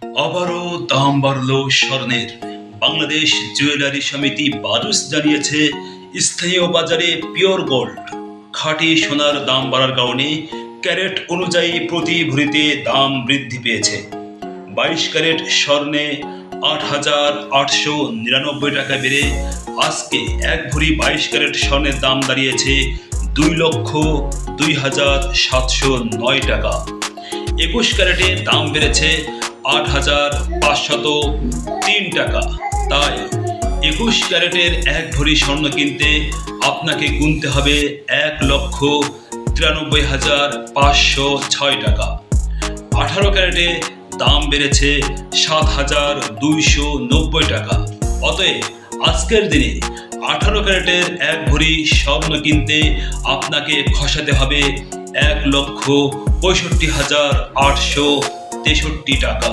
আবারও দাম বাড়ল স্বর্ণের। বাংলাদেশ জুয়েলারি সমিতি বাজুস জানিয়েছে, স্থানীয় বাজারে পিওর গোল্ড খাঁটি সোনার দাম বাড়ার কারণে ক্যারেট অনুযায়ী প্রতি ভরিতে দাম বৃদ্ধি পেয়েছে। 22 ক্যারেট স্বর্ণে 8,899 টাকা বেড়ে আজকে এক ভরি 22 ক্যারেট স্বর্ণের দাম দাঁড়িয়েছে 2,02,709 টাকা। 21 ক্যারেটে দাম বেড়েছে 8,503 টাকা। তাই 21 ক্যারেটের এক ভরি স্বর্ণ কিনতে আপনাকে গুনতে হবে 1,93,506 টাকা। 18 ক্যারেটে দাম বেড়েছে 7,290 টাকা। অতএব আজকের দিনে 18 ক্যারেটের এক ভরি স্বর্ণ কিনতে আপনাকে খসাতে হবে 1,65,863 টাকা।